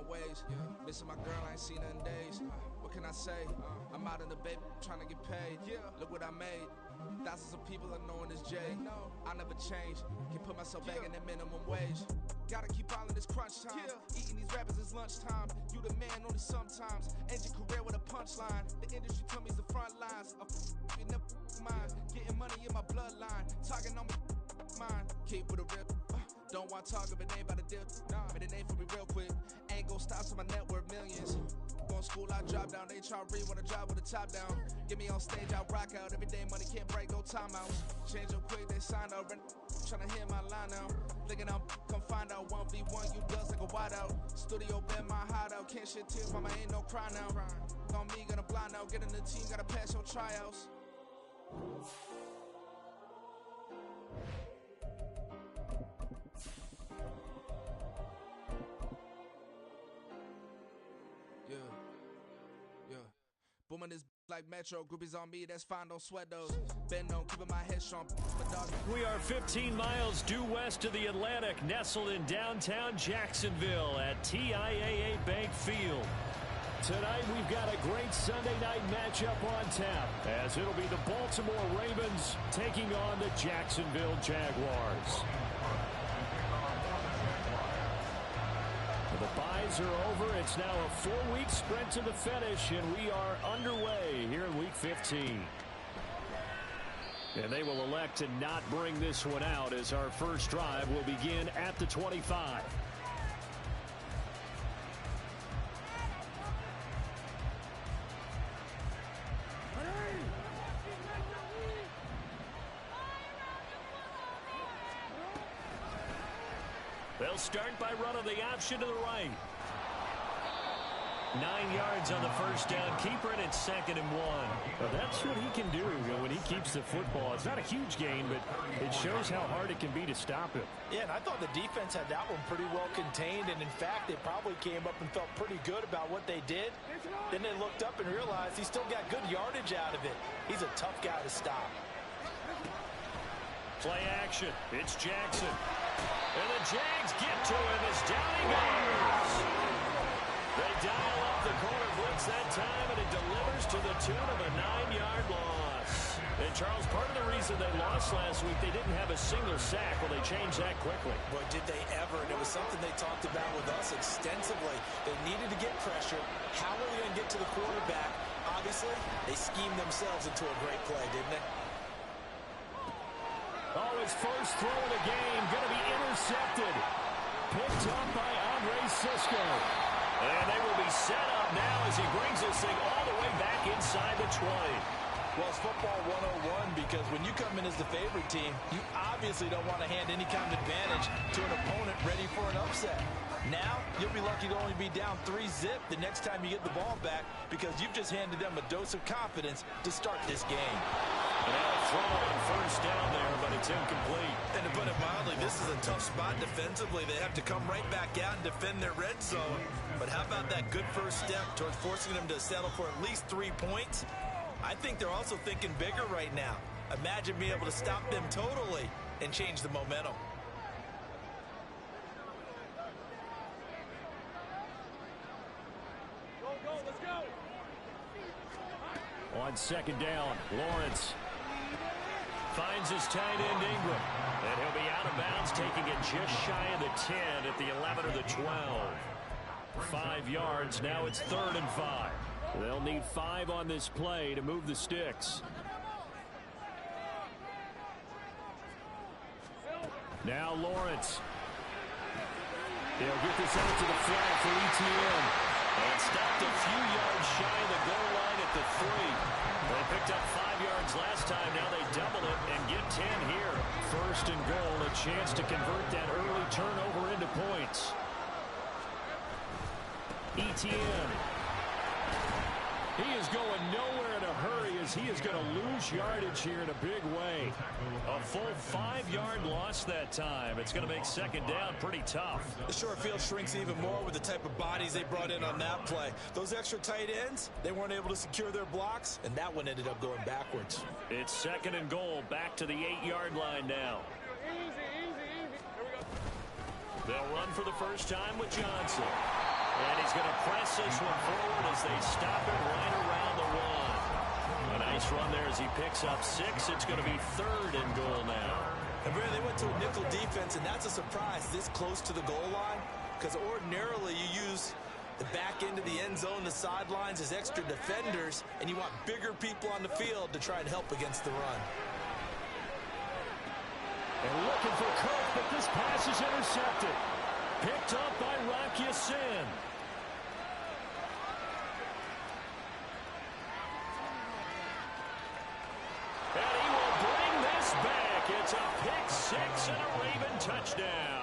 my ways. Missing my girl, I ain't seen her in days. What can I say? I'm out in the baby trying to get paid. Look what I made. Thousands of people are knowing this Jay. I never change. Can put myself back in the minimum wage. Gotta keep all in this crunch time. Eating these rappers is lunchtime. You the man only sometimes. End your career with a punchline. The industry told me it's the front lines. In the mind. Getting money in my bloodline. Talking on mine. Keep with a real. Don't want to talk if it ain't about a deal. Made a name for me real quick. Ain't gon' stop so my net worth millions. Going school, I drop down. HRE wanna drive with the top down. Get me on stage, I rock out. Every day money can't break, no timeouts. Change up quick, they sign up. Tryna hear my line now. Thinking I'm come find out 1v1, you does like a wideout. Studio been my hideout. Can't shed tears, mama ain't no cry now. On me, gonna blind out. Get in the team, gotta pass your tryouts. Yeah. Booming this like Metro. Groupies on me, that's fine, don't sweat those. Been on, keeping my head strong. We are 15 miles due west of the Atlantic, nestled in downtown Jacksonville at TIAA Bank Field. Tonight we've got a great Sunday night matchup on tap, as it'll be the Baltimore Ravens taking on the Jacksonville Jaguars. The byes are over. It's now a 4-week sprint to the finish, and we are underway here in Week 15. And they will elect to not bring this one out, as our first drive will begin at the 25. They'll start by running the option to the right. 9 yards on the first down. Keeper, and it's 2nd and 1. Well, that's what he can do when he keeps the football. It's not a huge gain, but it shows how hard it can be to stop him. Yeah, and I thought the defense had that one pretty well contained, and in fact, they probably came up and felt pretty good about what they did. Then they looked up and realized he still got good yardage out of it. He's a tough guy to stop. Play action. It's Jackson. And the Jags get to him as down he goes. They dial up the corner blitz that time, and it delivers to the tune of a 9-yard loss. And, Charles, part of the reason they lost last week, they didn't have a single sack. Well, they changed that quickly. But did they ever? And it was something they talked about with us extensively. They needed to get pressure. How are they going to get to the quarterback? Obviously, they schemed themselves into a great play, didn't they? Oh, his first throw of the game going to be intercepted. Picked up by Andre Cisco. And they will be set up now as he brings this thing all the way back inside the 20. Well, it's football 101 because when you come in as the favorite team, you obviously don't want to hand any kind of advantage to an opponent ready for an upset. Now, you'll be lucky to only be down 3-zip the next time you get the ball back because you've just handed them a dose of confidence to start this game. Now throw on first down there, but it's incomplete. And to put it mildly, this is a tough spot defensively. They have to come right back out and defend their red zone. But how about that good first step towards forcing them to settle for at least 3 points? I think they're also thinking bigger right now. Imagine being able to stop them totally and change the momentum. Go, let's go. On 2nd down, Lawrence finds his tight end Ingram. And he'll be out of bounds, taking it just shy of the 10 at the 11 or the 12. 5 yards, now it's 3rd and 5. They'll need 5 on this play to move the sticks. Now Lawrence. They'll get this out to the flat for ETN. And stopped a few yards shy of the goal line at the 3. They picked up 5 yards last time. Now they double it and get 10 here. 1st and goal, a chance to convert that early turnover into points. ETN. He is going nowhere in a hurry as he is going to lose yardage here in a big way. A full 5-yard loss that time. It's going to make 2nd down pretty tough. The short field shrinks even more with the type of bodies they brought in on that play. Those extra tight ends, they weren't able to secure their blocks, and that one ended up going backwards. It's 2nd and goal, back to the 8-yard line now. Easy. Here we go. They'll run for the first time with Johnson. And he's going to press this one forward as they stop it right around the one. A nice run there as he picks up 6. It's going to be 3rd and goal now. And Brad, they went to a nickel defense, and that's a surprise this close to the goal line, because ordinarily you use the back end of the end zone, the sidelines as extra defenders, and you want bigger people on the field to try and help against the run. And looking for Cook, but this pass is intercepted. Picked up by Rock Ya-Sin. And he will bring this back. It's a pick 6 and a Raven touchdown.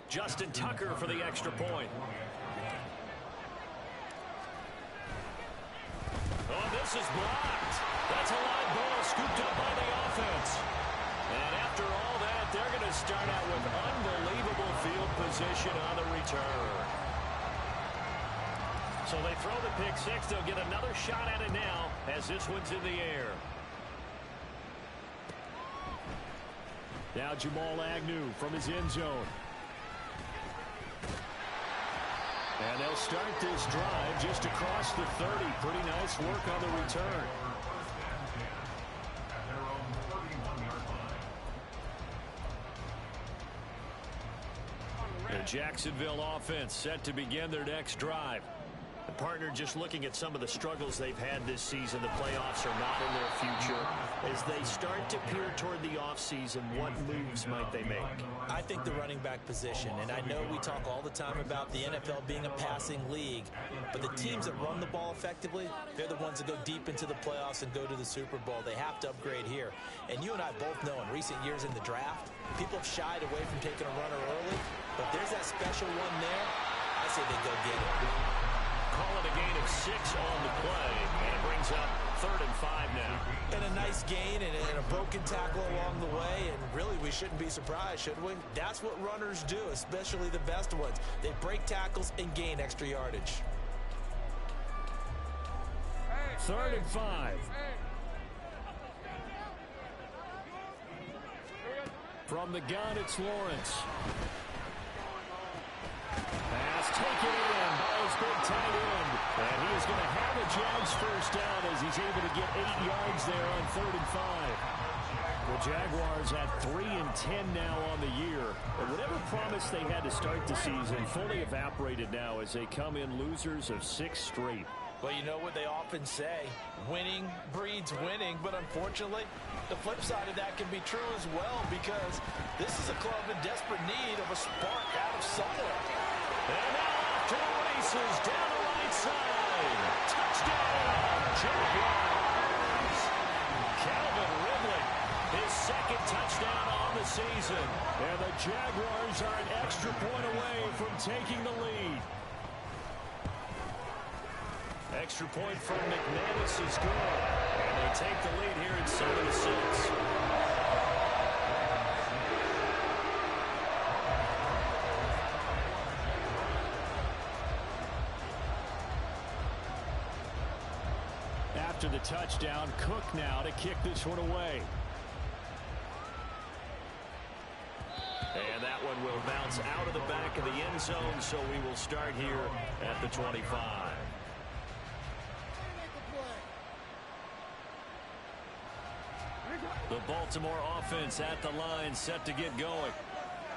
Justin Tucker for the extra point. Oh, this is blocked. That's a live ball scooped up by the offense. And after all that, they're going to start out with unbelievable field position on the return. So they throw the pick 6. They'll get another shot at it now as this one's in the air. Now Jamal Agnew from his end zone. And they'll start this drive just across the 30. Pretty nice work on the return. The Jacksonville offense set to begin their next drive. The partner just looking at some of the struggles they've had this season. The playoffs are not in their future. As they start to peer toward the offseason, what moves might they make? I think the running back position, and I know we talk all the time about the NFL being a passing league, but the teams that run the ball effectively, they're the ones that go deep into the playoffs and go to the Super Bowl. They have to upgrade here. And you and I both know in recent years in the draft, people have shied away from taking a runner early, but there's that special one there. I say they go get it. Call it a gain of 6 on the play, and it brings up 3rd and 5 now. And a nice gain and a broken tackle along the way, and really we shouldn't be surprised, should we? That's what runners do, especially the best ones. They break tackles and gain extra yardage. 3rd and 5. From the gun, it's Lawrence. Pass taken in by his big tight end. And he is going to have a Jags first down as he's able to get 8 yards there on 3rd and 5. The Jaguars at 3 and 10 now on the year. And whatever promise they had to start the season fully evaporated now as they come in losers of 6 straight. Well, you know what they often say, winning breeds winning, but unfortunately, the flip side of that can be true as well, because this is a club in desperate need of a spark out of somewhere. And now off to the races, down the right side. Touchdown, Jaguars. Calvin Ridley, his 2nd touchdown on the season. And the Jaguars are an extra point away from taking the lead. Extra point from McManus is good. And they take the lead here at 7-6. After the touchdown, Cook now to kick this one away. And that one will bounce out of the back of the end zone, so we will start here at the 25. The Baltimore offense at the line, set to get going.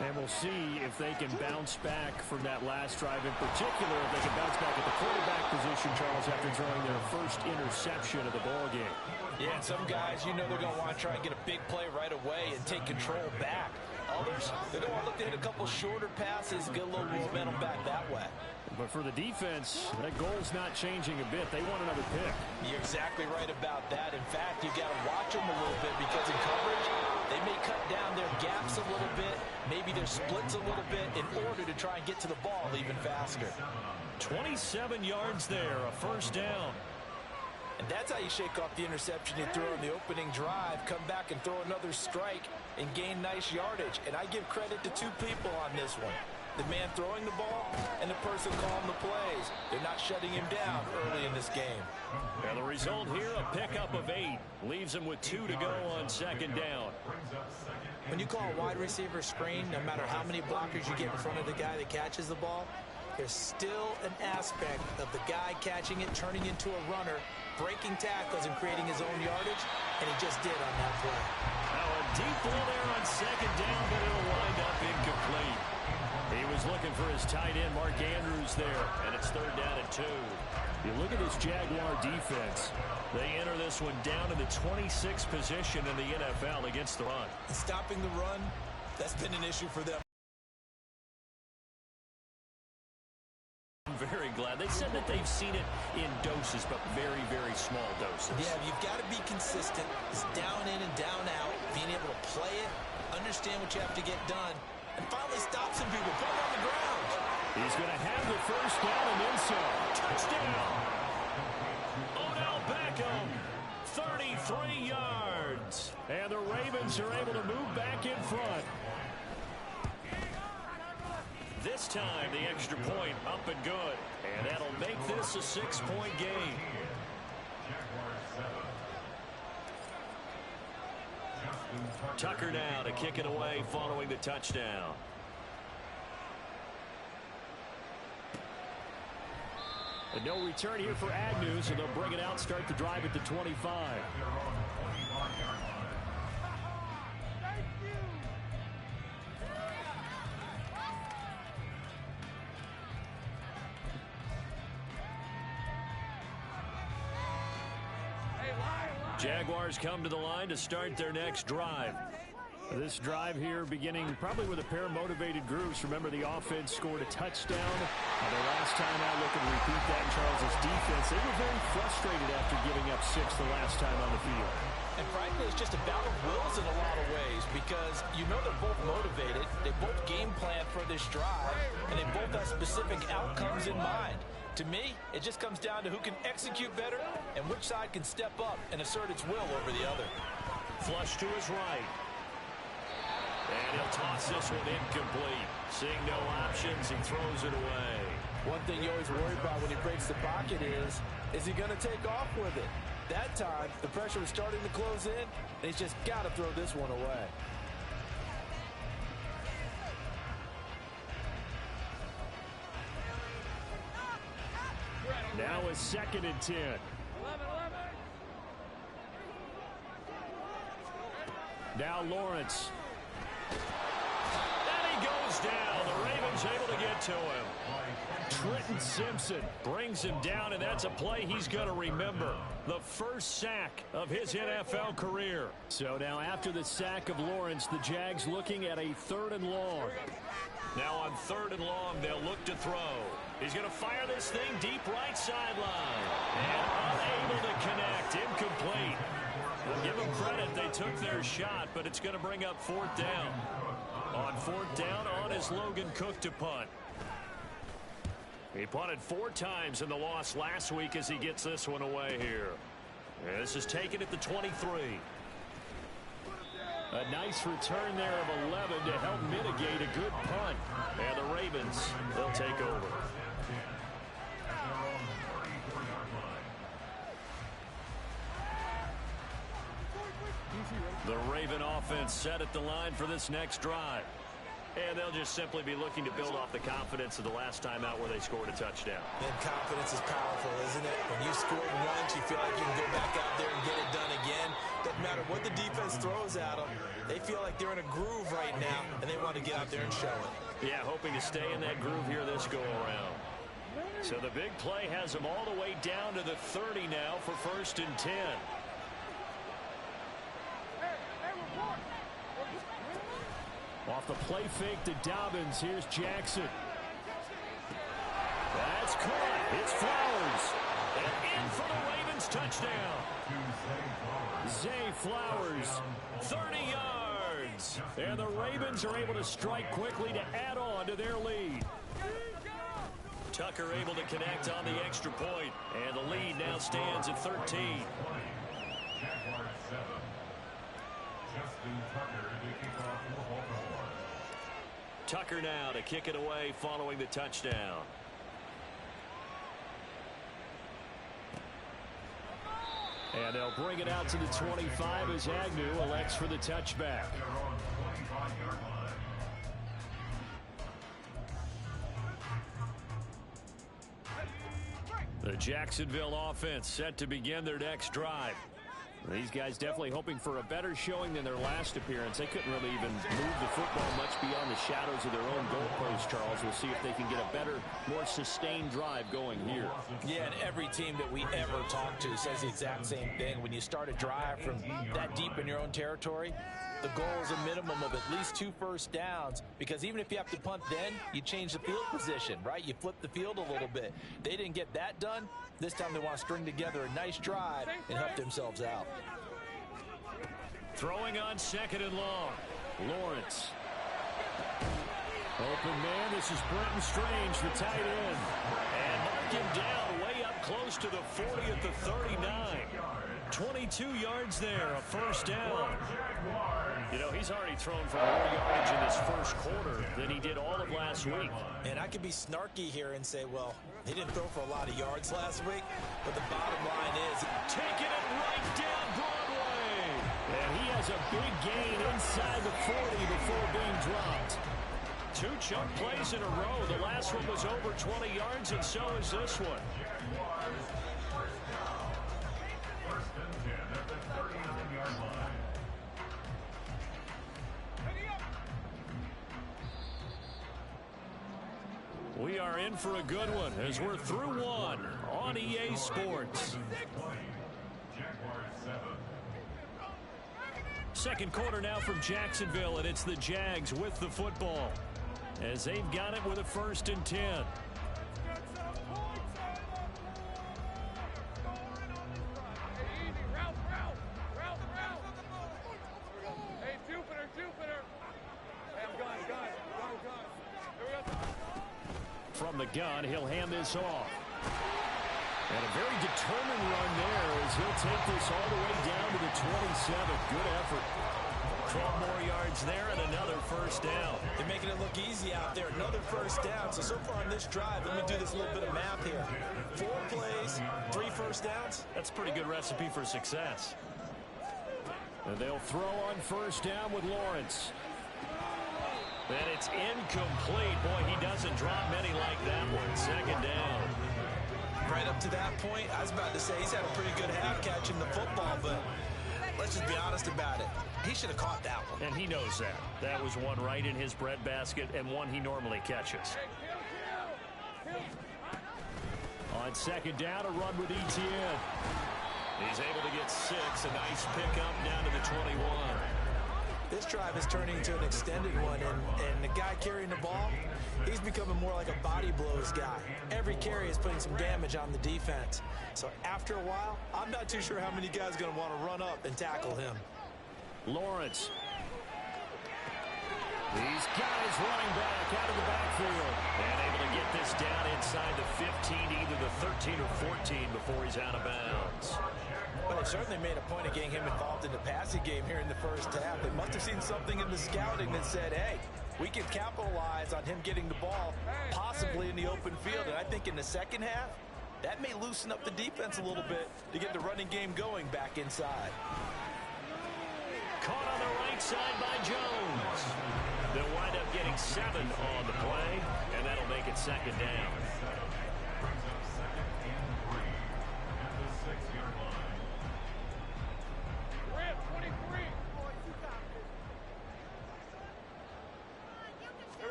And we'll see if they can bounce back from that last drive, in particular if they can bounce back at the quarterback position, Charles, after throwing their first interception of the ballgame. Yeah, and some guys, you know they're going to want to try and get a big play right away and take control back. Others, they're going to want to look to hit a couple shorter passes, get a little momentum back that way. But for the defense, that goal's not changing a bit. They want another pick. You're exactly right about that. In fact, you've got to watch them a little bit, because in coverage, they may cut down their gaps a little bit, maybe their splits a little bit, in order to try and get to the ball even faster. 27 yards there, a first down. And that's how you shake off the interception you throw in the opening drive, come back and throw another strike and gain nice yardage. And I give credit to 2 people on this one. the man throwing the ball and the person calling the plays. They're not shutting him down early in this game. And the result here, a pickup of 8. Leaves him with 2 to go on second down. When you call a wide receiver screen, no matter how many blockers you get in front of the guy that catches the ball, there's still an aspect of the guy catching it, turning into a runner, breaking tackles and creating his own yardage, and he just did on that play. Now a deep ball there on second down, but it'll wind up incomplete. He was looking for his tight end, Mark Andrews, there, and it's third down and 2. You look at this Jaguar defense. They enter this one down in the 26th position in the NFL against the run. And stopping the run, that's been an issue for them. I'm very glad. They said that they've seen it in doses, but very, very small doses. Yeah, you've got to be consistent. It's down in and down out, being able to play it, understand what you have to get done, and finally stop some people, put them on the ground. He's going to have the first down and then some. Touchdown! Odell Beckham, 33 yards. And the Ravens are able to move back in front. This time, the extra point up and good. And that'll make this a 6-point game. Tucker now to kick it away following the touchdown. And no return here for Agnew, so they'll bring it out, start the drive at the 25. Jaguars come to the line to start their next drive. This drive here beginning probably with a pair of motivated groups. Remember, the offense scored a touchdown. Their last time out, looking to repeat that in Charles' defense. They were very frustrated after giving up 6 the last time on the field. And frankly, it's just a battle of wills in a lot of ways because you know they're both motivated. They both game plan for this drive, and they both have specific outcomes in mind. To me, it just comes down to who can execute better and which side can step up and assert its will over the other. Flush to his right. And he'll toss this one incomplete. Seeing no options, he throws it away. One thing you always worry about when he breaks the pocket is he going to take off with it? That time, the pressure was starting to close in, and he's just got to throw this one away. Now a 2nd and 10. Now Lawrence. And he goes down. The Ravens able to get to him. Trenton Simpson brings him down, and that's a play he's going to remember. The first sack of his NFL career. So now after the sack of Lawrence, the Jags looking at a 3rd and long. Now on 3rd and long, they'll look to throw. He's going to fire this thing deep right sideline. And unable to connect. Incomplete. I'll give them credit. They took their shot, but it's going to bring up 4th down. On 4th down, on is Logan Cook to punt. He punted 4 times in the loss last week as he gets this one away here. And this is taken at the 23. A nice return there of 11 to help mitigate a good punt. And the Ravens, they'll take over. The Raven offense set at the line for this next drive. And they'll just simply be looking to build off the confidence of the last time out where they scored a touchdown. And confidence is powerful, isn't it? When you scored once, you feel like you can go back out there and get it done again. Doesn't matter what the defense throws at them. They feel like they're in a groove right now, and they want to get out there and show it. Yeah, hoping to stay in that groove here this go-around. So the big play has them all the way down to the 30 now for 1st and 10. Off the play fake to Dobbins. Here's Jackson. That's caught. It's Flowers. And in for the Ravens touchdown. Zay Flowers, 30 yards. And the Ravens are able to strike quickly to add on to their lead. Tucker able to connect on the extra point. And the lead now stands at 13. Jaguars 7. Justin Tucker to kick off for Baltimore. Tucker now to kick it away following the touchdown. And they'll bring it out to the 25 as Agnew elects for the touchback. The Jacksonville offense set to begin their next drive. These guys definitely hoping for a better showing than their last appearance. They couldn't really even move the football much beyond the shadows of their own goalpost, Charles. We'll see if they can get a better, more sustained drive going here. Yeah, and every team that we ever talk to says the exact same thing. When you start a drive from that deep in your own territory, the goal is a minimum of at least 2 first downs, because even if you have to punt then, you change the field position, right? You flip the field a little bit. They didn't get that done. This time they want to string together a nice drive and help themselves out. Throwing on 2nd and long. Lawrence. Open man, this is Brenton Strange, the tight end. And mark him down way up close to the 40 at the 39. 22 yards there, a first down. You know, he's already thrown for more yardage in this first quarter than he did all of last week. And I could be snarky here and say, well, he didn't throw for a lot of yards last week, but the bottom line is taking it right down Broadway. And he has a big gain inside the 40 before being dropped. 2 chunk plays in a row. The last one was over 20 yards, and so is this one. We are in for a good one as we're through one on EA Sports. Second quarter now from Jacksonville, and it's the Jags with the football as they've got it with a 1st and 10. From the gun, he'll hand this off. And a very determined run there as he'll take this all the way down to the 27. Good effort. 12 more yards there and another first down. They're making it look easy out there. Another first down. So far on this drive, let me do this little bit of math here. 4 plays, 3 first downs. That's a pretty good recipe for success. And they'll throw on first down with Lawrence. And it's incomplete. Boy, he doesn't drop many like that one. 2nd down. Right up to that point, I was about to say he's had a pretty good half catching the football, but let's just be honest about it. He should have caught that one. And he knows that. That was one right in his breadbasket and one he normally catches. On 2nd down, a run with Etienne. He's able to get 6. A nice pickup down to the 21. This drive is turning into an extended one, and the guy carrying the ball, he's becoming more like a body blows guy. Every carry is putting some damage on the defense. So after a while, I'm not too sure how many guys are going to want to run up and tackle him. Lawrence. These guys running back out of the backfield. And able to get this down inside the 15, either the 13 or 14 before he's out of bounds. Well, they certainly made a point of getting him involved in the passing game here in the first half. They must have seen something in the scouting that said, hey, we can capitalize on him getting the ball, possibly in the open field. And I think in the second half, that may loosen up the defense a little bit to get the running game going back inside. Caught on the right side by Jones. They'll wind up getting 7 on the play, and that'll make it 2nd down.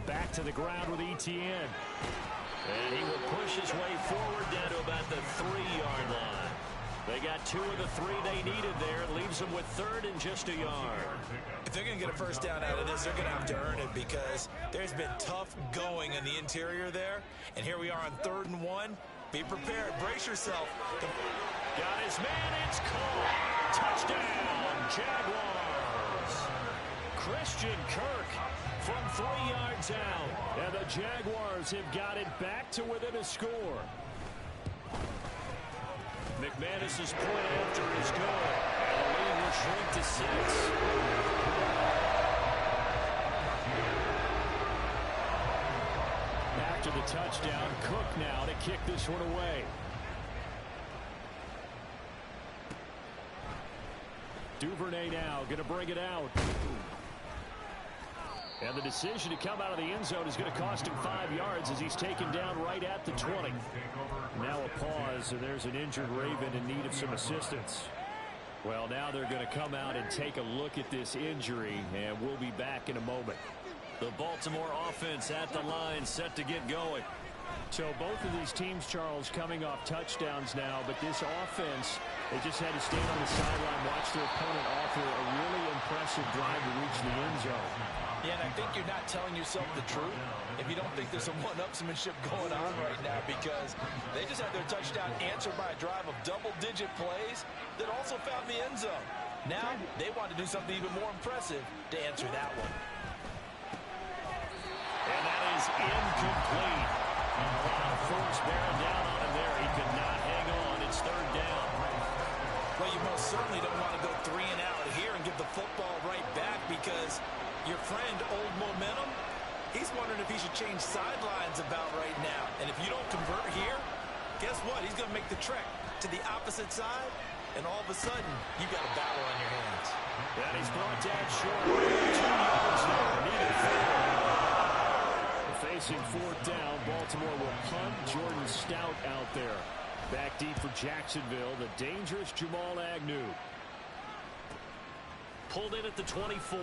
Back to the ground with Etienne. And he will push his way forward down to about the 3-yard line. They got 2 of the 3 they needed there. It leaves them with 3rd and just a yard. If they're going to get a first down out of this, they're going to have to earn it, because there's been tough going in the interior there. And here we are on 3rd and 1. Be prepared. Brace yourself. Got his man. It's caught. Touchdown, Jaguars. Christian Kirk from 3 yards out. And the Jaguars have got it back to within a score. McManus's point after is good. And the lead will shrink to 6. after the touchdown. Cook now to kick this one away. Duvernay now going to bring it out. And the decision to come out of the end zone is going to cost him 5 yards as he's taken down right at the 20. Now a pause, and there's an injured Raven in need of some assistance. Well, now they're going to come out and take a look at this injury, and we'll be back in a moment. The Baltimore offense at the line, set to get going. So both of these teams, Charles, coming off touchdowns now, but this offense, they just had to stand on the sideline, watch their opponent offer a really impressive drive to reach the end zone. Yeah, and I think you're not telling yourself the truth if you don't think there's some one-upsmanship going on right now, because they just had their touchdown answered by a drive of double-digit plays that also found the end zone. Now they want to do something even more impressive to answer that one. And that is incomplete. A lot of force bearing down on him there. He could not hang on. It's third down. Well, you most certainly don't want to go 3 and out here and give the football right back, because your friend, Old Momentum, he's wondering if he should change sidelines about right now. And if you don't convert here, guess what? He's going to make the trek to the opposite side, and all of a sudden, you've got a battle on your hands. And he's brought down short. 2 yards there. Needed 4. Facing fourth down, Baltimore will punt. Jordan Stout out there. Back deep for Jacksonville, the dangerous Jamal Agnew. Pulled in at the 24.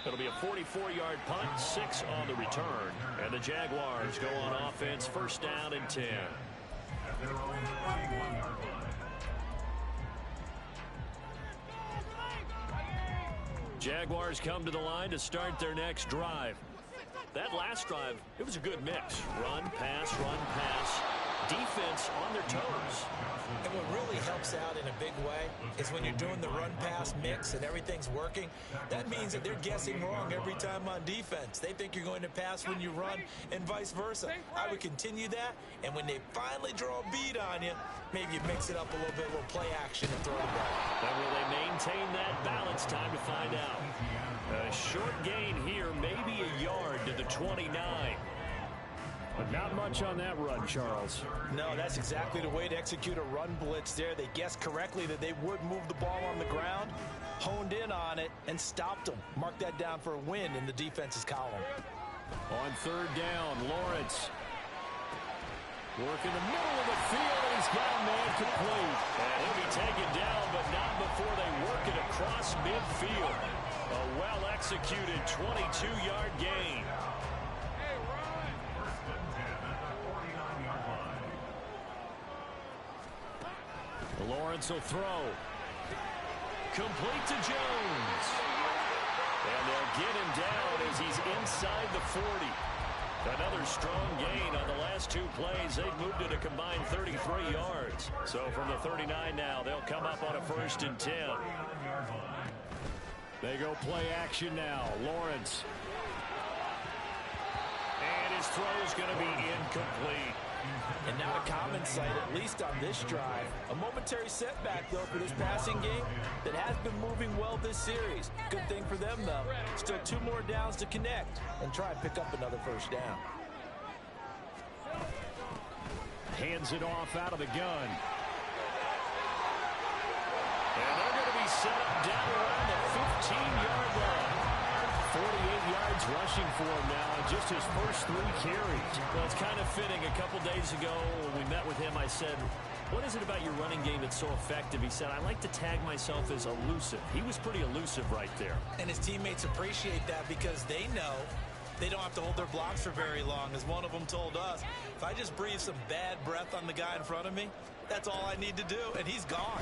It'll be a 44-yard punt, 6 on the return. And the Jaguars go on offense, first down and 10. Jaguars come to the line to start their next drive. That last drive, it was a good mix. Run, pass, defense on their toes. And what really helps out in a big way is when you're doing the run-pass mix and everything's working, that means that they're guessing wrong every time on defense. They think you're going to pass when you run and vice versa. I would continue that, and when they finally draw a bead on you, maybe you mix it up a little bit, a little play action and throw the ball. And will they maintain that balance? Time to find out. A short gain here, maybe a yard to the 29. But not much on that run, Charles. No, that's exactly the way to execute a run blitz there. They guessed correctly that they would move the ball on the ground, honed in on it, and stopped them. Mark that down for a win in the defense's column. On third down, Lawrence. Work in the middle of the field, and he's got a man complete. And he'll be taken down, but not before they work it across midfield. A well-executed 22-yard gain. Lawrence will throw. Complete to Jones. And they'll get him down as he's inside the 40. Another strong gain on the last 2 plays. They've moved it a combined 33 yards. So from the 39 now, they'll come up on a 1st and 10. They go play action now. Lawrence. And his throw is going to be incomplete. And now a common sight, at least on this drive. A momentary setback, though, for this passing game that has been moving well this series. Good thing for them, though. Still 2 more downs to connect and try and pick up another first down. Hands it off out of the gun. And they're going to be set up down around the 15-yard line. 48 yards rushing for him now, and just his first 3 carries. Well, it's kind of fitting. A couple days ago when we met with him, I said, what is it about your running game that's so effective? He said, I like to tag myself as elusive. He was pretty elusive right there. And his teammates appreciate that because they know they don't have to hold their blocks for very long. As one of them told us, if I just breathe some bad breath on the guy in front of me, that's all I need to do, and he's gone.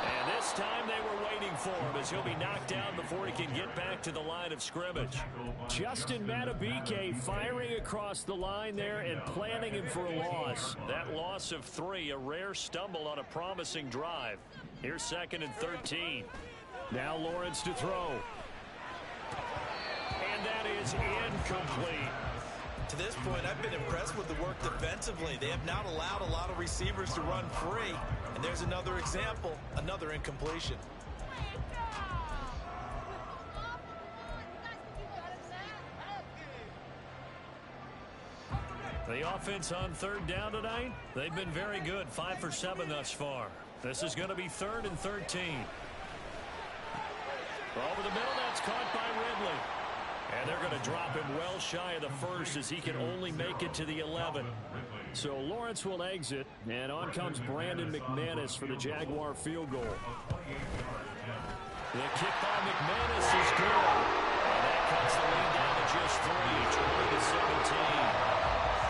And this time they were waiting for him as he'll be knocked down before he can get back to the line of scrimmage. Justin Madubuike firing across the line there and planning him for a loss. That loss of 3, a rare stumble on a promising drive. Here's 2nd and 13. Now Lawrence to throw. And that is incomplete. To this point, I've been impressed with the work defensively. They have not allowed a lot of receivers to run free. And there's another example, another incompletion. The offense on third down tonight, they've been very good, 5 for 7 thus far. This is going to be 3rd and 13. Over the middle, that's caught by Ridley. And they're going to drop him well shy of the first as he can only make it to the 11. So Lawrence will exit, and on comes Brandon McManus for the Jaguar field goal. The kick by McManus is good. And that cuts the lead down to just 3, 20-17.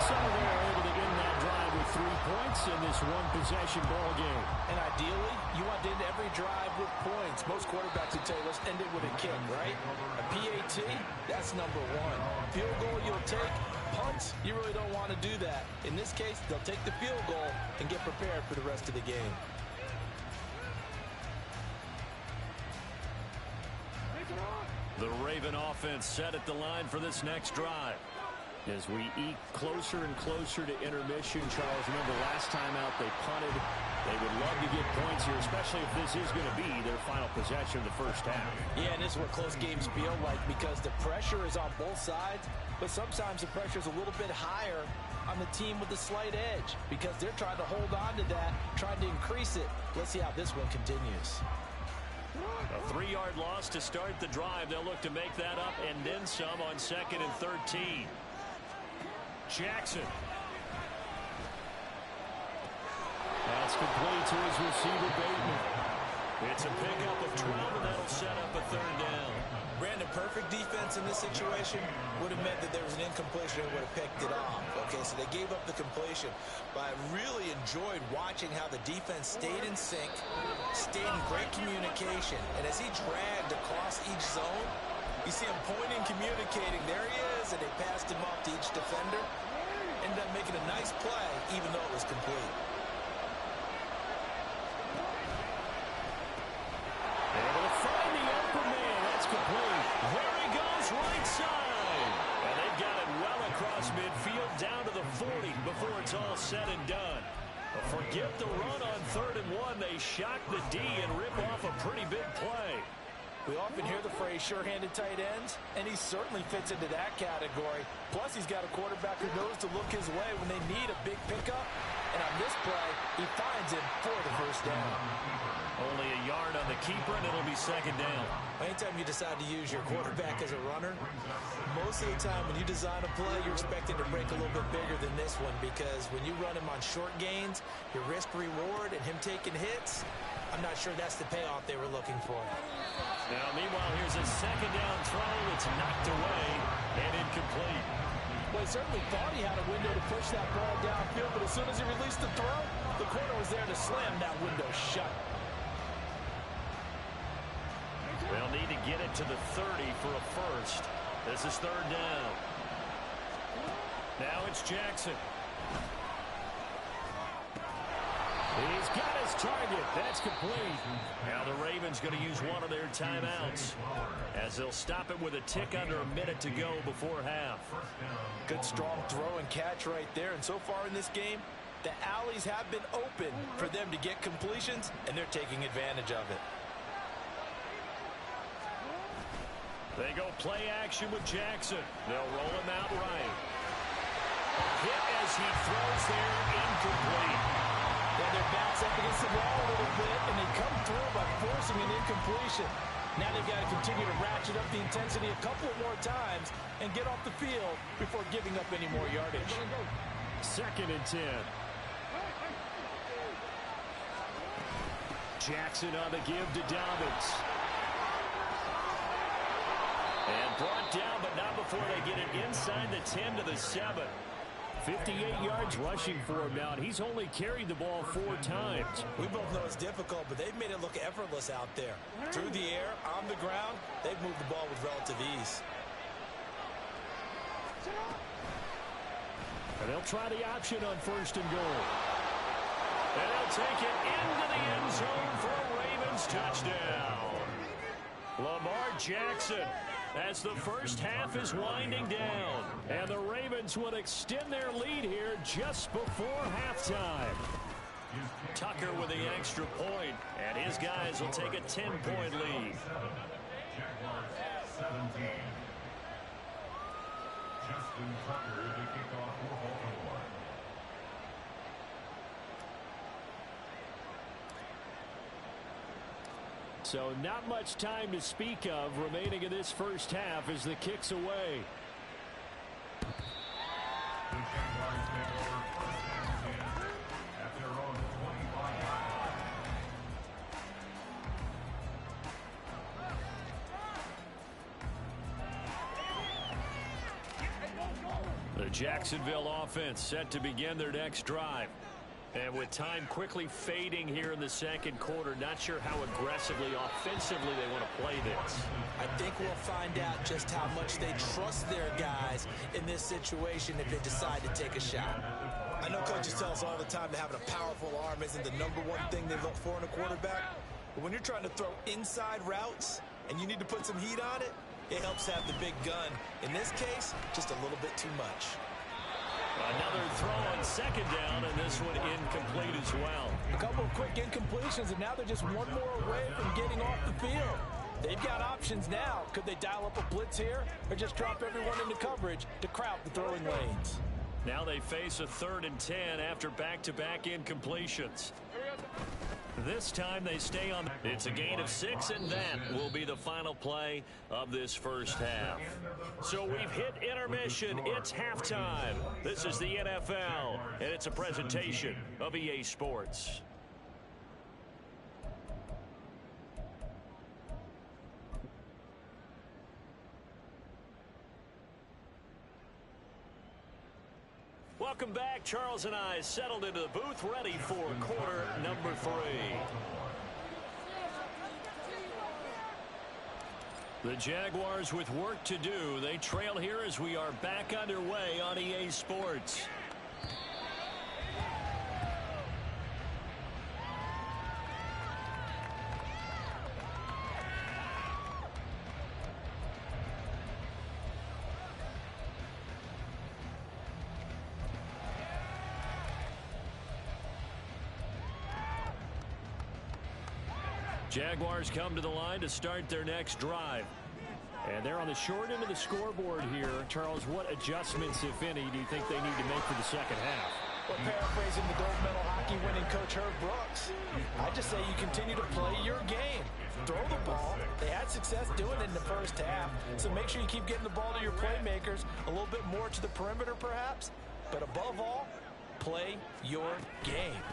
So they're able to end that drive with 3 points in this one-possession ball game. And ideally, you want to end every drive with points. Most quarterbacks would tell you, let's end it with a kick, right? A PAT, that's number 1. Field goal you'll take. Punts, you really don't want to do that. In this case, they'll take the field goal and get prepared for the rest of the game. The Raven offense set at the line for this next drive. As we eke closer and closer to intermission, Charles, remember last time out they punted. They would love to get points here, especially if this is going to be their final possession of the first half. Yeah, and this is what close games feel like because the pressure is on both sides, but sometimes the pressure is a little bit higher on the team with the slight edge because they're trying to hold on to that, trying to increase it. Let's see how this one continues. A 3-yard loss to start the drive. They'll look to make that up and then some on 2nd and 13. Jackson. That's complete to his receiver, Bateman. It's a pickup of 12, and that'll set up a 3rd down. Brandon, perfect defense in this situation would have meant that there was an incompletion and would have picked it off. Okay, so they gave up the completion. But I really enjoyed watching how the defense stayed in sync, stayed in great communication. And as he dragged across each zone, you see him pointing, communicating. There he is, and they passed him off to each defender. Ended up making a nice play, even though it was complete. Able to find the open man. That's complete. There he goes, right side. And they've got it well across midfield, down to the 40 before it's all said and done. But forget the run on 3rd and 1. They shock the D and rip off a pretty big play. We often hear the phrase sure-handed tight ends, and he certainly fits into that category. Plus, he's got a quarterback who knows to look his way when they need a big pickup. And on this play, he finds him for the first down. Only a yard on the keeper, and it'll be 2nd down. Anytime you decide to use your quarterback as a runner, most of the time when you design a play, you're expecting to break a little bit bigger than this one because when you run him on short gains, your risk-reward and him taking hits, I'm not sure that's the payoff they were looking for. Now, meanwhile, here's a 2nd down throw. It's knocked away and incomplete. Well, he certainly thought he had a window to push that ball downfield, but as soon as he released the throw, the corner was there to slam that window shut. They'll need to get it to the 30 for a first. This is 3rd down. Now it's Jackson. He's got his target. That's complete. Now the Ravens going to use one of their timeouts as they'll stop it with a tick under a minute to go before half. Good strong throw and catch right there. And so far in this game, the alleys have been open for them to get completions, and they're taking advantage of it. They go play action with Jackson. They'll roll him out right. Hit as he throws there, incomplete. Well, they're bounced up against the wall a little bit, and they come through by forcing an incompletion. Now they've got to continue to ratchet up the intensity a couple of more times and get off the field before giving up any more yardage. 2nd and 10. Jackson on the give to Dobbins. And brought down, but not before they get it inside the 10 to the 7. 58 yards rushing for him now, and he's only carried the ball 4 times. We both know it's difficult, but they've made it look effortless out there. Through the air, on the ground, they've moved the ball with relative ease. And they'll try the option on 1st and goal. And they'll take it into the end zone for a Ravens touchdown. Lamar Jackson, as the first half is winding down. And the Ravens will extend their lead here just before halftime. Tucker with the extra point, and his guys will take a 10-point lead. Justin Tucker to kick off for Baltimore. So not much time to speak of remaining in this first half as the kick's away. The Jaguars take over first and 10 at their own 25-yard line. The Jacksonville offense set to begin their next drive. And with time quickly fading here in the second quarter, not sure how aggressively, offensively they want to play this. I think we'll find out just how much they trust their guys in this situation if they decide to take a shot. I know coaches tell us all the time that having a powerful arm isn't the number one thing they look for in a quarterback. But when you're trying to throw inside routes and you need to put some heat on it, it helps have the big gun. In this case, just a little bit too much. Another throw on second down, and this one incomplete as well. A couple of quick incompletions, and now they're just one more away from getting off the field. They've got options now. Could they dial up a blitz here or just drop everyone into coverage to crowd the throwing lanes? Now they face a 3rd and 10 after back-to-back incompletions. This time they stay on. It's a gain of 6, and that will be the final play of this first half. So we've hit intermission. It's halftime. This is the NFL, and it's a presentation of EA Sports. Welcome back. Charles and I settled into the booth, ready for quarter number 3. The Jaguars with work to do. They trail here as we are back underway on EA Sports. Jaguars come to the line to start their next drive. And they're on the short end of the scoreboard here. Charles, what adjustments, if any, do you think they need to make for the second half? Well, paraphrasing the gold medal hockey winning coach Herb Brooks, I just say you continue to play your game. Throw the ball. They had success doing it in the first half, so make sure you keep getting the ball to your playmakers, a little bit more to the perimeter perhaps, but above all, play your game.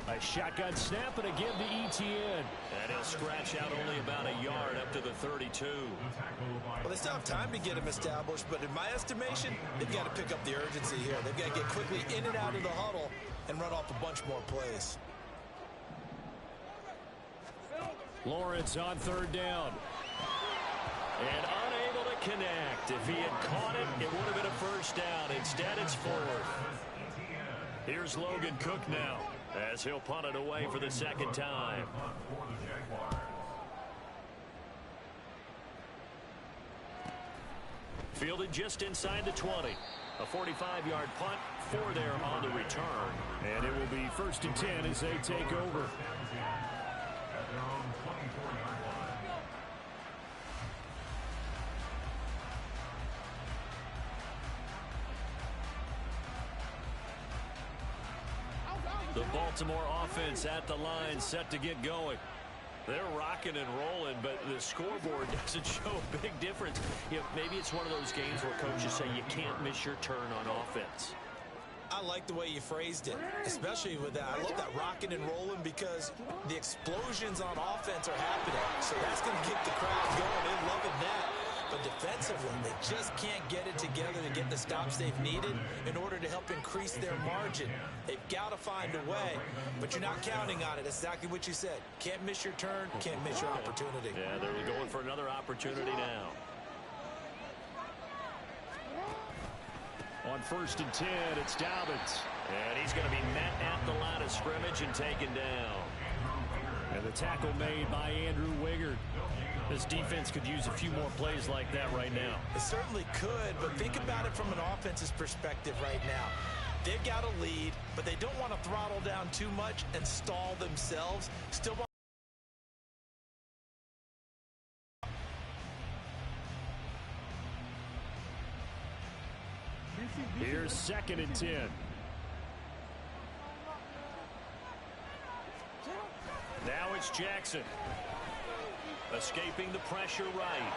A shotgun snap and a give to Etienne. And he'll scratch out only about a yard up to the 32. Well, they still have time to get him established, but in my estimation, they've got to pick up the urgency here. They've got to get quickly in and out of the huddle and run off a bunch more plays. Lawrence on 3rd down. And unable to connect. If he had caught it, it would have been a first down. Instead, it's 4th. Here's Logan Cook now, as he'll punt it away for the second time. Fielded just inside the 20. A 45-yard punt, 4 there on the return. And it will be 1st and 10 as they take over. The Baltimore offense at the line, set to get going. They're rocking and rolling, but the scoreboard doesn't show a big difference. You know, maybe it's one of those games where coaches say you can't miss your turn on offense. I like the way you phrased it, especially with that. I love that rocking and rolling because the explosions on offense are happening. So that's going to keep the crowd going. They're loving that. But defensively, they just can't get it together to get the stops they've needed in order to help increase their margin. They've got to find a way, but you're not counting on it. Exactly what you said. Can't miss your turn, can't miss your opportunity. Yeah, they're going for another opportunity now. On 1st and 10, it's Dobbins. And he's going to be met at the line of scrimmage and taken down. And the tackle made by Andrew Wigard. This defense could use a few more plays like that right now. It certainly could, but think about it from an offense's perspective right now. They've got a lead, but they don't want to throttle down too much and stall themselves. Still want Here's 2nd and 10. Now it's Jackson. Escaping the pressure right.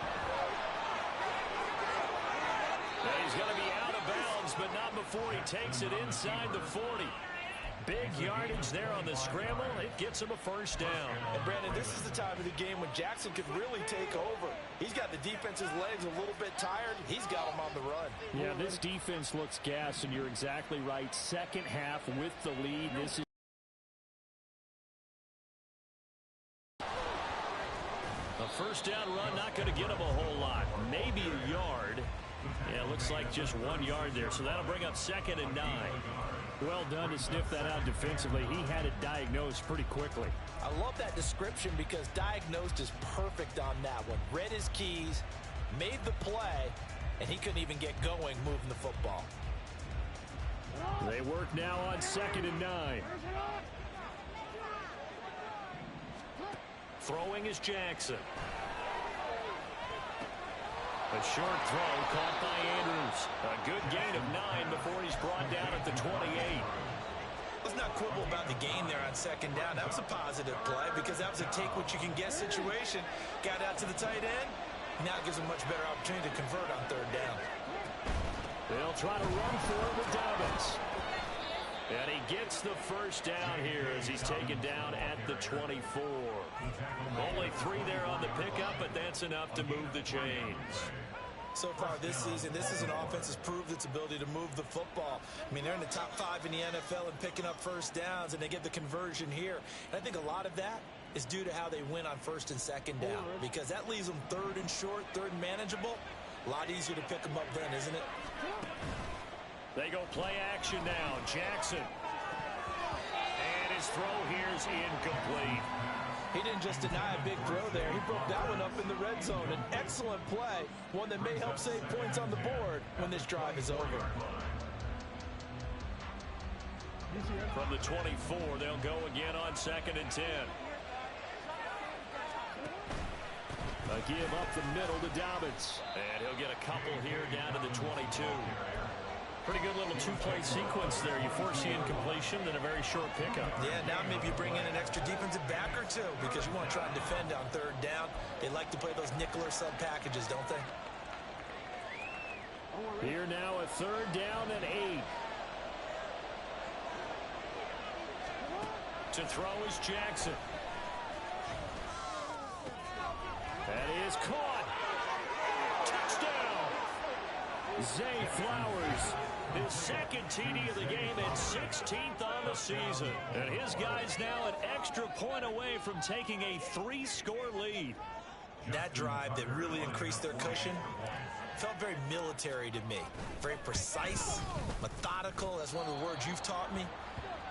And he's going to be out of bounds, but not before he takes it inside the 40. Big yardage there on the scramble. It gets him a first down. And Brandon, this is the time of the game when Jackson could really take over. He's got the defense's legs a little bit tired. He's got them on the run. Yeah, this defense looks gassed, and you're exactly right. Second half with the lead. This is a first down run, not going to get him a whole lot. Maybe a yard. Yeah, it looks like just 1 yard there. So that'll bring up 2nd and 9. Well done to sniff that out defensively. He had it diagnosed pretty quickly. I love that description because diagnosed is perfect on that one. Read his keys, made the play, and he couldn't even get going moving the football. They work now on 2nd and 9. Throwing is Jackson. A short throw caught by Andrews. A good gain of 9 before he's brought down at the 28. Let's not quibble about the gain there on 2nd down. That was a positive play because that was a take-what-you-can-get situation. Got out to the tight end. Now it gives him a much better opportunity to convert on 3rd down. They'll try to run for it with Dobbins. And he gets the first down here as he's taken down at the 24. Only 3 there on the pickup, but that's enough to move the chains. So far this season, this is an offense that's proved its ability to move the football. I mean, they're in the top 5 in the NFL and picking up first downs, and they get the conversion here. And I think a lot of that is due to how they win on 1st and 2nd down, because that leaves them 3rd and short, 3rd and manageable. A lot easier to pick them up then, isn't it? They go play action now. Jackson. And his throw here's incomplete. He didn't just deny a big throw there. He broke that one up in the red zone. An excellent play, one that may help save points on the board when this drive is over. From the 24, they'll go again on 2nd and 10. A give up the middle to Dobbins. And he'll get a couple here down to the 22. Pretty good little 2-play sequence there. You force the incompletion, then a very short pickup. Yeah, now maybe you bring in an extra defensive back or two because you want to try and defend on 3rd down. They like to play those nickel or sub packages, don't they? Here now a 3rd down and 8. To throw is Jackson. That is caught. Touchdown. Zay Flowers. His 2nd TD of the game and 16th on the season. And his guys now an extra point away from taking a 3-score lead. That drive that really increased their cushion felt very military to me. Very precise, methodical. That's one of the words you've taught me.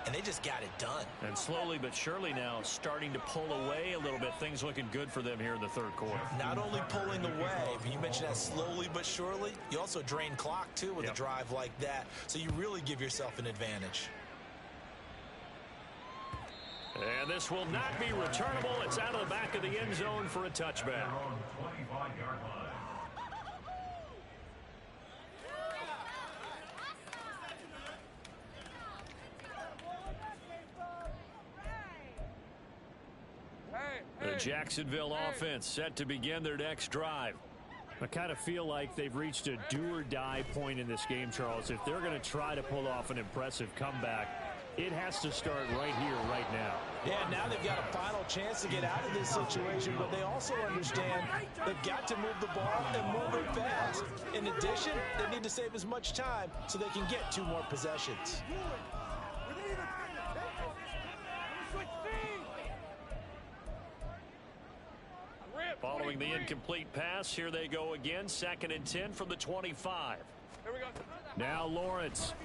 And they just got it done. And slowly but surely now starting to pull away a little bit. Things looking good for them here in the 3rd quarter. Not only pulling away, but you mentioned that slowly but surely. You also drain clock, too, with a drive like that. So you really give yourself an advantage. And this will not be returnable. It's out of the back of the end zone for a touchback. The Jacksonville offense set to begin their next drive. I kind of feel like they've reached a do-or-die point in this game, Charles. If they're going to try to pull off an impressive comeback, it has to start right here, right now. Yeah, now they've got a final chance to get out of this situation, but they also understand they've got to move the ball and move it fast. In addition, they need to save as much time so they can get 2 more possessions. Following the incomplete pass, here they go again. 2nd and 10 from the 25. Here we go. Now Lawrence.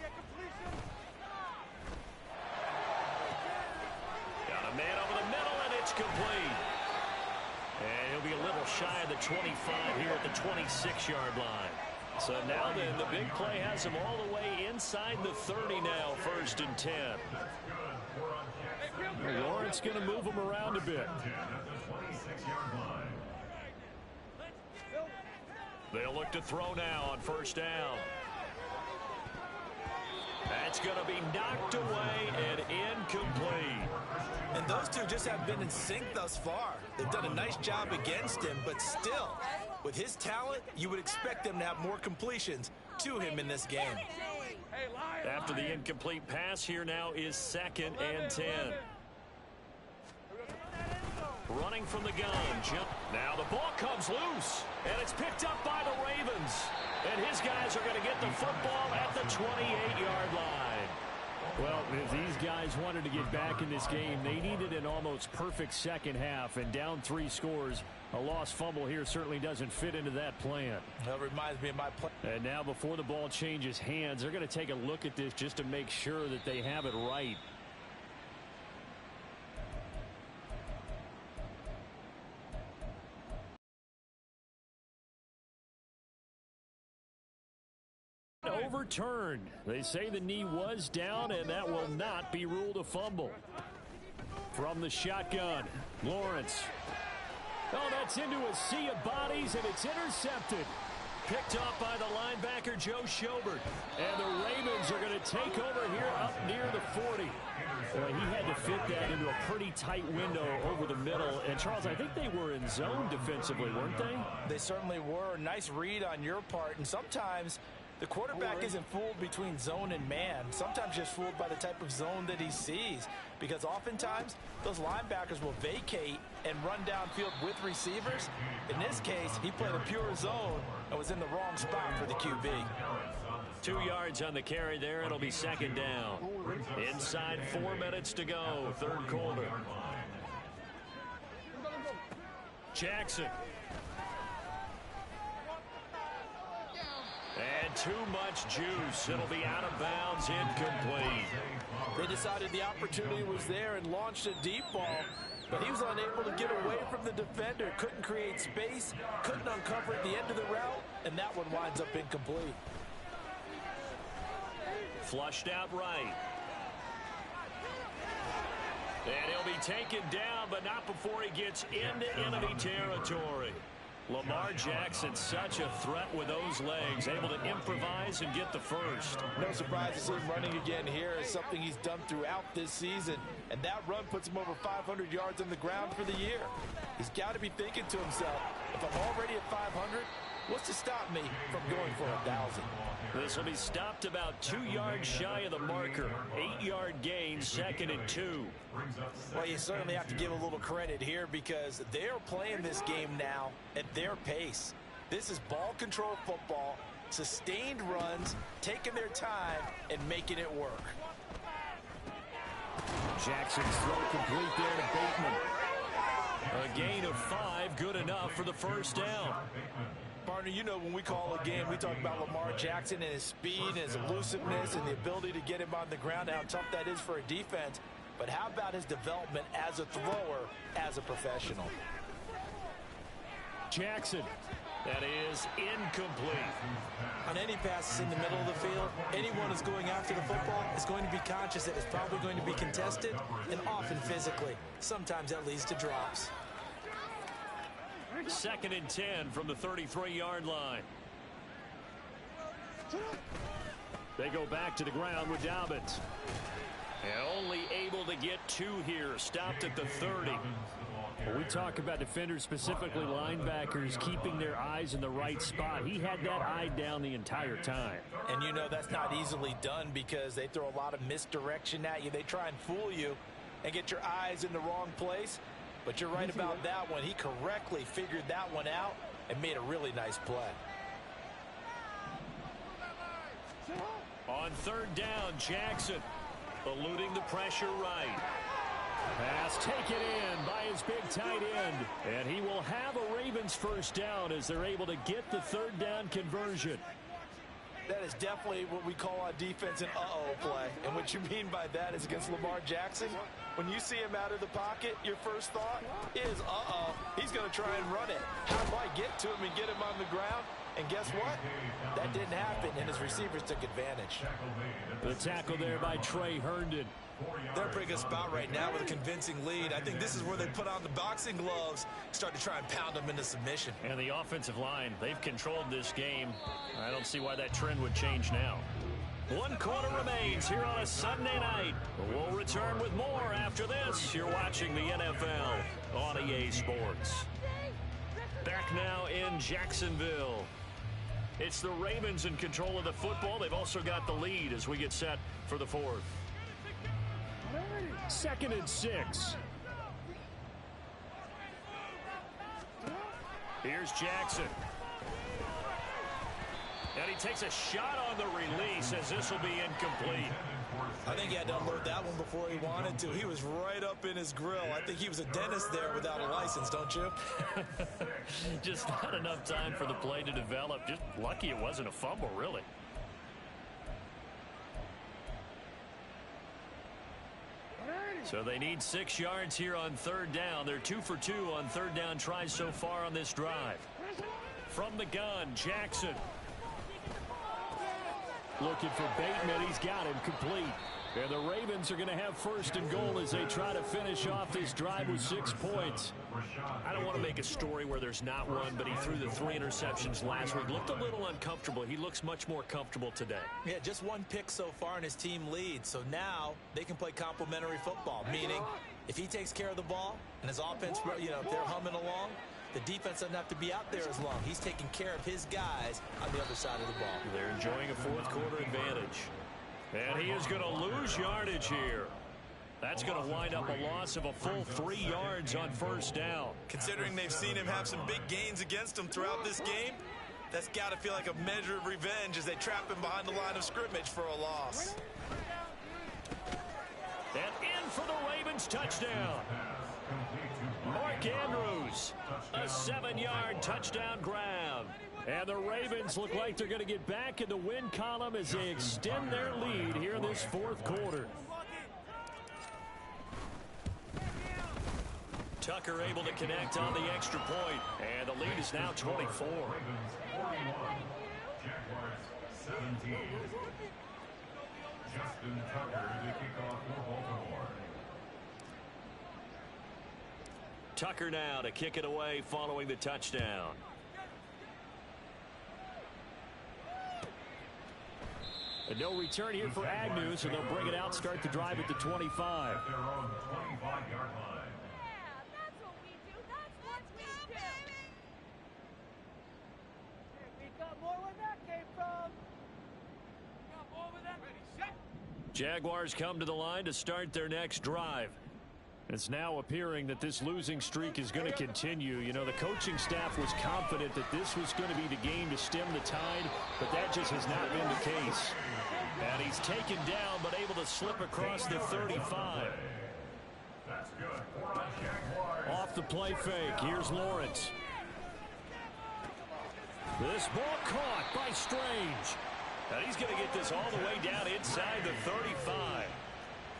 Got a man over the middle, and it's complete. And he'll be a little shy of the 25 here at the 26-yard line. So now then, the big play has him all the way inside the 30 now, 1st and 10. Lawrence going to move him around a bit. They'll look to throw now on 1st down. It's going to be knocked away and incomplete. And those two just have been in sync thus far. They've done a nice job against him, but still, with his talent, you would expect them to have more completions to him in this game. After the incomplete pass, here now is 2nd and 10. Running from the gun. Now the ball comes loose, and it's picked up by the Ravens. And his guys are going to get the football at the 28-yard line. Well, if these guys wanted to get back in this game, they needed an almost perfect second half. And down 3 scores, a lost fumble here certainly doesn't fit into that plan. That reminds me of my play. And now before the ball changes hands, they're going to take a look at this just to make sure that they have it right. Overturned. They say the knee was down, and that will not be ruled a fumble. From the shotgun, Lawrence. Oh, that's into a sea of bodies, and it's intercepted. Picked off by the linebacker, Joe Schobert. And the Ravens are going to take over here up near the 40. Well, he had to fit that into a pretty tight window over the middle. And, Charles, I think they were in zone defensively, weren't they? They certainly were. Nice read on your part. And sometimes the quarterback isn't fooled between zone and man. Sometimes just fooled by the type of zone that he sees. Because oftentimes, those linebackers will vacate and run downfield with receivers. In this case, he played a pure zone and was in the wrong spot for the QB. 2 yards on the carry there. It'll be 2nd down. Inside 4 minutes to go, 3rd quarter. Jackson. And too much juice. It'll be out of bounds, incomplete. They decided the opportunity was there and launched a deep ball, but he was unable to get away from the defender. Couldn't create space, couldn't uncover at the end of the route, and that one winds up incomplete. Flushed out right. And he'll be taken down, but not before he gets into enemy territory. Lamar Jackson, such a threat with those legs, able to improvise and get the first. No surprise to see him running again here. Is something he's done throughout this season, and that run puts him over 500 yards on the ground for the year. He's got to be thinking to himself, if I'm already at 500, what's to stop me from going for 1,000? This will be stopped about 2 yards shy of the marker. 8-yard gain, 2nd and 2. Well, you certainly have to give a little credit here because they're playing this game now at their pace. This is ball control football, sustained runs, taking their time, and making it work. Jackson's throw complete there to Bateman. A gain of 5, good enough for the first down. Partner, you know when we call a game, we talk about Lamar Jackson and his speed and his elusiveness and the ability to get him on the ground, how tough that is for a defense. But how about his development as a thrower, as a professional? Jackson. That is incomplete. On any passes in the middle of the field, anyone who's going after the football is going to be conscious that it's probably going to be contested and often physically. Sometimes that leads to drops. 2nd and 10 from the 33-yard line. They go back to the ground with Dobbins. And only able to get 2 here. Stopped at the 30. Well, we talk about defenders, specifically linebackers, keeping their eyes in the right spot. He had that eye down the entire time. And you know that's not easily done because they throw a lot of misdirection at you. They try and fool you and get your eyes in the wrong place. But you're right about that one. He correctly figured that one out and made a really nice play. On 3rd down, Jackson eluding the pressure right. Pass taken in by his big tight end. And he will have a Ravens first down as they're able to get the 3rd down conversion. That is definitely what we call on defense an uh-oh play. And what you mean by that is against Lamar Jackson, when you see him out of the pocket, your first thought is, uh-oh, he's going to try and run it. How do I get to him and get him on the ground? And guess what? That didn't happen, and his receivers took advantage. The tackle there by Trey Herndon. They're in a pretty good spot right now with a convincing lead. I think this is where they put on the boxing gloves, start to try and pound them into submission. And the offensive line, they've controlled this game. I don't see why that trend would change now. One quarter remains here on a Sunday night. We'll return with more after this. You're watching the NFL on EA Sports. Back now in Jacksonville. It's the Ravens in control of the football. They've also got the lead as we get set for the fourth. 2nd and 6. Here's Jackson. And he takes a shot on the release as this will be incomplete. I think he had to unload that one before he wanted to. He was right up in his grill. I think he was a dentist there without a license, don't you? Just not enough time for the play to develop. Just lucky it wasn't a fumble, really. So they need 6 yards here on 3rd down. They're 2 for 2 on 3rd down tries so far on this drive. From the gun, Jackson. Looking for Bateman. He's got him complete. And the Ravens are going to have 1st and goal as they try to finish off this drive with 6 points. I don't want to make a story where there's not one, but he threw the 3 interceptions last week. Looked a little uncomfortable. He looks much more comfortable today. Yeah, just 1 pick so far and his team leads. So now they can play complementary football, meaning if he takes care of the ball and his offense, if they're humming along, the defense doesn't have to be out there as long. He's taking care of his guys on the other side of the ball. They're enjoying a 4th quarter advantage. And he is going to lose yardage here. That's going to wind up a loss of a full 3 yards on 1st down. Considering they've seen him have some big gains against him throughout this game, that's got to feel like a measure of revenge as they trap him behind the line of scrimmage for a loss. And in for the Ravens touchdown. Mark Andrews, a 7-yard touchdown grab. And the Ravens look like they're going to get back in the win column as they extend their lead here in this 4th quarter. Tucker able to connect on the extra point. And the lead is now 24. Ravens 41, Jaguars 17. Justin Tucker to kick off for Baltimore. Tucker now to kick it away following the touchdown. And no return here for Agnew, so they'll bring it out, start the drive at the 25. At their own 25-yard line. That's what we do. That's what we do. We got more where that came from. Got more where that. Ready, set. Jaguars come to the line to start their next drive. It's now appearing that this losing streak is going to continue. You know, the coaching staff was confident that this was going to be the game to stem the tide, but that just has not been the case. And he's taken down, but able to slip across the 35. That's good. Jaguars. Off the play fake, here's Lawrence. This ball caught by Strange. And he's going to get this all the way down inside the 35.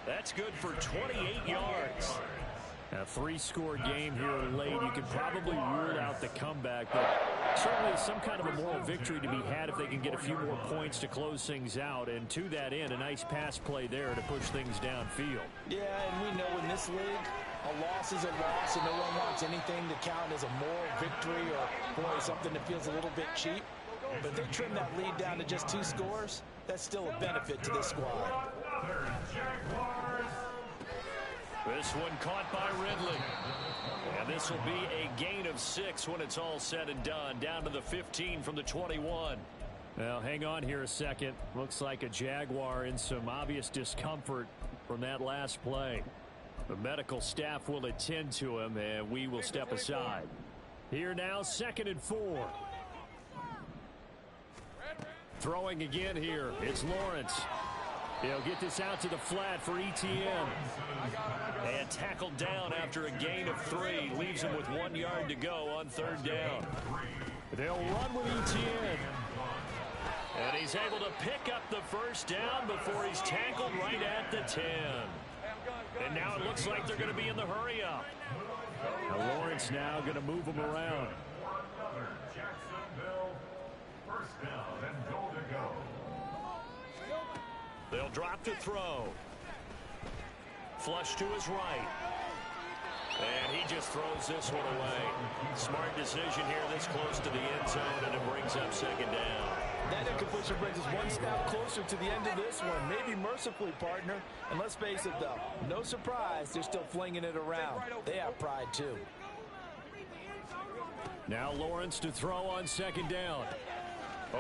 That's good for 28 yards. A 3-score game here late. You could probably rule out the comeback, but certainly some kind of a moral victory to be had if they can get a few more points to close things out. And to that end, a nice pass play there to push things downfield. Yeah, and we know in this league, a loss is a loss, and no one wants anything to count as a moral victory or, boy, something that feels a little bit cheap. But if they trim that lead down to just 2 scores, that's still a benefit to this squad. This one caught by Ridley. And this will be a gain of 6 when it's all said and done. Down to the 15 from the 21. Well, hang on here a second. Looks like a Jaguar in some obvious discomfort from that last play. The medical staff will attend to him, and we will step aside. Here now, 2nd and 4. Throwing again here. It's Lawrence. He'll get this out to the flat for Etienne. And tackled down after a gain of 3. Leaves him with 1 yard to go on 3rd down. They'll run with Etienne. And he's able to pick up the 1st down before he's tackled right at the 10. And now it looks like they're going to be in the hurry up. Now Lawrence now going to move him around. Jacksonville, 1st down and goal to go. They'll drop to throw. Flush to his right. And he just throws this one away. Smart decision here this close to the end zone, and it brings up second down. That incompletion brings us one step closer to the end of this one. Maybe mercifully, partner. And let's face it, though, no surprise, they're still flinging it around. They have pride, too. Now Lawrence to throw on second down.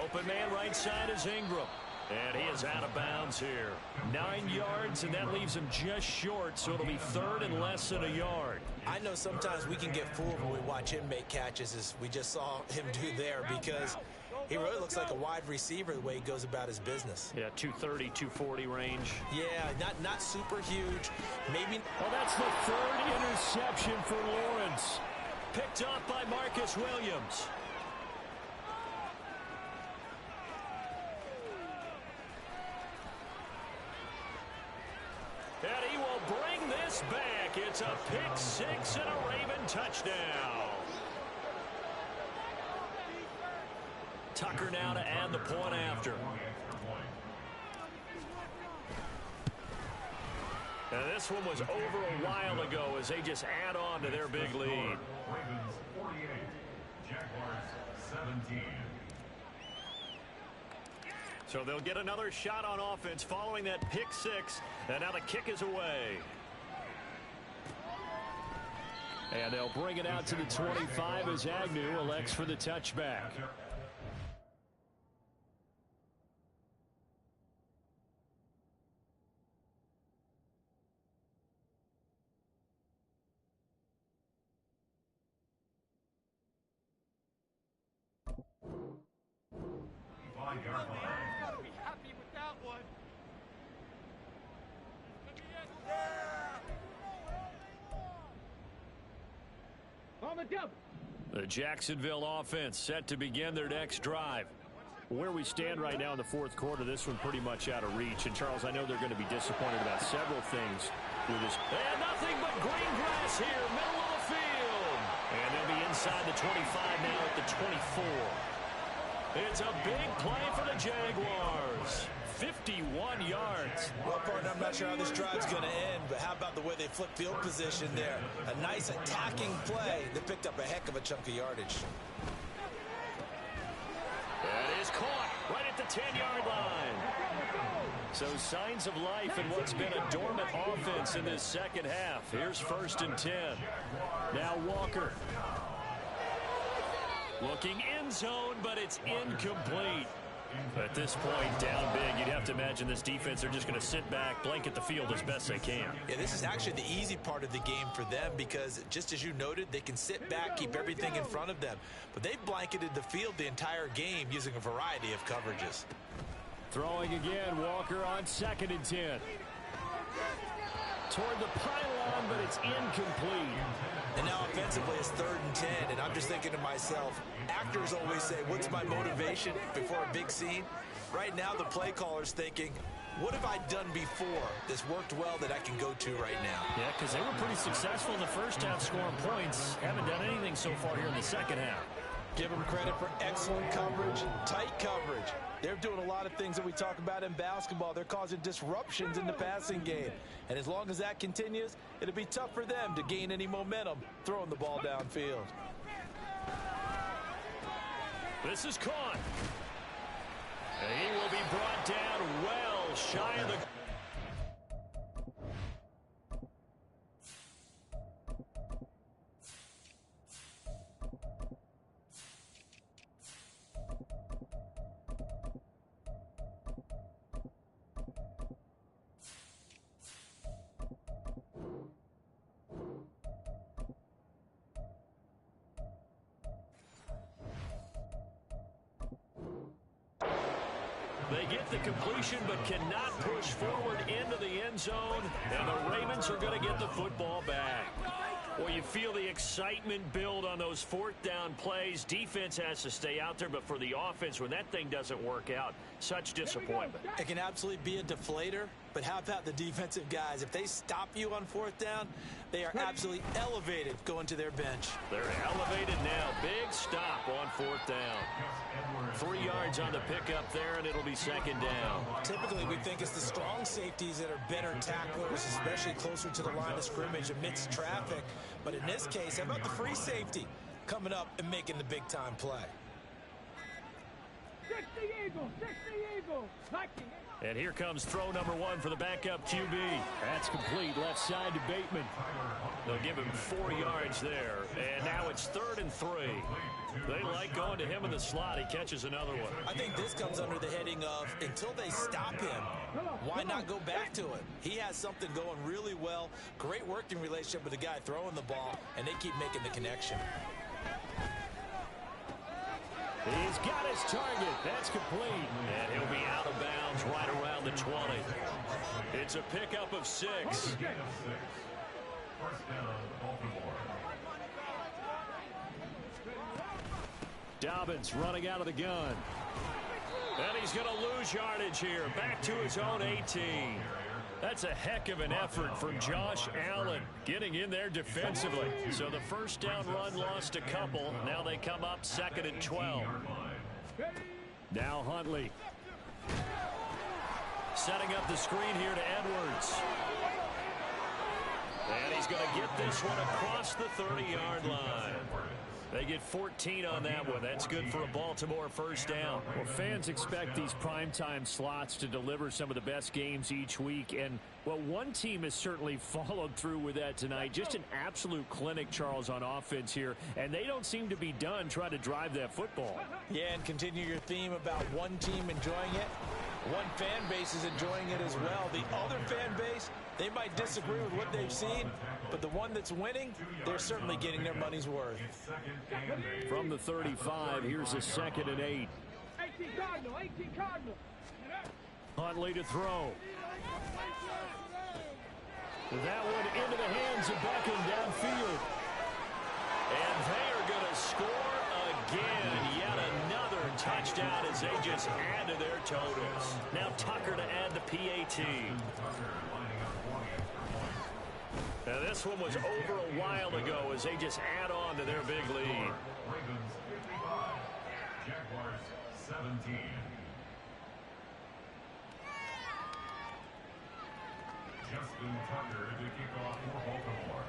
Open man right side is Ingram. And he is out of bounds here. 9 yards, and that leaves him just short, so it'll be third and less than a yard. I know sometimes we can get fooled when we watch him make catches, as we just saw him do there, because he really looks like a wide receiver the way he goes about his business. Yeah, 230, 240 range. Yeah, not super huge. Maybe. Well, that's the third interception for Lawrence. Picked up by Marcus Williams. And he will bring this back. It's a pick six and a Raven touchdown. Tucker now to add the point after. And this one was over a while ago as they just add on to their big lead. Ravens 48, Jaguars 17. So they'll get another shot on offense following that pick six. And now the kick is away. And they'll bring it out to the 25 as Agnew elects for the touchback. Gotta be happy with that one. On the double. The Jacksonville offense set to begin their next drive. Where we stand right now in the fourth quarter, this one pretty much out of reach. And, Charles, I know they're going to be disappointed about several things with this. And nothing but green grass here, middle of the field. And they'll be inside the 25 now at the 24. It's a big play for the Jaguars. 51 yards. Well, partner, I'm not sure how this drive's going to end, but how about the way they flip field position there? A nice attacking play that picked up a heck of a chunk of yardage. That is caught right at the 10-yard line. So signs of life in what's been a dormant offense in this second half. Here's 1st and 10. Now Walker. Looking end zone, but it's incomplete. At this point, down big, you'd have to imagine this defense, they're just going to sit back, blanket the field as best they can. Yeah, this is actually the easy part of the game for them because, just as you noted, they can sit back, keep everything in front of them. But they've blanketed the field the entire game using a variety of coverages. Throwing again, Walker on 2nd and 10. Toward the pylon, but it's incomplete. And now offensively it's 3rd and 10, and I'm just thinking to myself, actors always say, what's my motivation before a big scene? Right now the play caller's thinking, what have I done before that's worked well that I can go to right now? Yeah, because they were pretty successful in the first half scoring points. Haven't done anything so far here in the second half. Give them credit for excellent coverage, tight coverage. They're doing a lot of things that we talk about in basketball. They're causing disruptions in the passing game. And as long as that continues, it'll be tough for them to gain any momentum throwing the ball downfield. This is caught. And he will be brought down well shy of the... They get the completion but cannot push forward into the end zone, and the Ravens are going to get the football back. Well, you feel the excitement build on those 4th down plays. Defense has to stay out there, but for the offense, when that thing doesn't work out, such disappointment. It can absolutely be a deflator, But how about the defensive guys? If they stop you on fourth down, they are absolutely elevated going to their bench. They're elevated now. Big stop on fourth down. 3 yards on the pickup there, and it'll be second down. Typically, we think it's the strong safeties that are better tacklers, especially closer to the line of scrimmage amidst traffic. But in this case, how about the free safety coming up and making the big-time play? 60 Eagles, 60 Eagles. And here comes throw number 1 for the backup QB. That's complete, left side to Bateman. They'll give him 4 yards there. And now it's 3rd and 3. They like going to him in the slot. He catches another one. I think this comes under the heading of until they stop him, why not go back to it? He has something going really well. Great working relationship with the guy throwing the ball, and they keep making the connection. He's got his target. That's complete. And he'll be out of bounds right around the 20. It's a pickup of 6. First down, Baltimore. Dobbins running out of the gun. And he's going to lose yardage here. Back to his own 18. That's a heck of an effort from Josh Allen getting in there defensively. So the first down run lost a couple. Now they come up 2nd and 12. Now Huntley. Setting up the screen here to Edwards. And he's going to get this one across the 30-yard line. They get 14 on that one. That's good for a Baltimore first down. Well, fans expect these primetime slots to deliver some of the best games each week. And, well, one team has certainly followed through with that tonight. Just an absolute clinic, Charles, on offense here. And they don't seem to be done trying to drive that football. Yeah, and continue your theme about one team enjoying it. One fan base is enjoying it as well. The other fan base, they might disagree with what they've seen, but the one that's winning, they're certainly getting their money's worth. From the 35, here's a 2nd and 8. 18 Cardinal, 18 Cardinal. Huntley to throw. That one into the hands of Beckham downfield. And they are going to score again. Yet another touchdown as they just add to their totals. Now Tucker to add the PAT. Now this one was over a while ago as they just add on to their big lead. Ravens 55, Jaguars 17. Justin Tucker to kick off for Baltimore.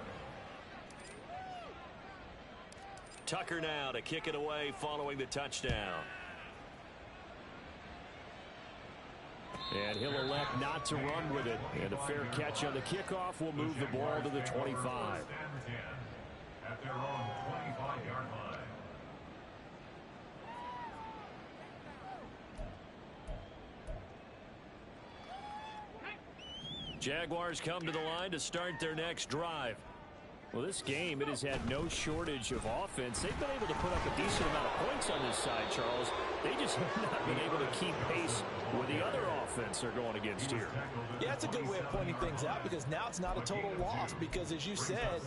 Tucker now to kick it away following the touchdown. And he'll elect not to run with it. And a fair catch on the kickoff will move the ball to the 25. At their own 25-yard line. Jaguars come to the line to start their next drive. Well, this game, it has had no shortage of offense. They've been able to put up a decent amount of points on this side, Charles. They just have not been able to keep pace with the other offense they're going against here. Yeah, that's a good way of pointing things out because now it's not a total loss because, as you said,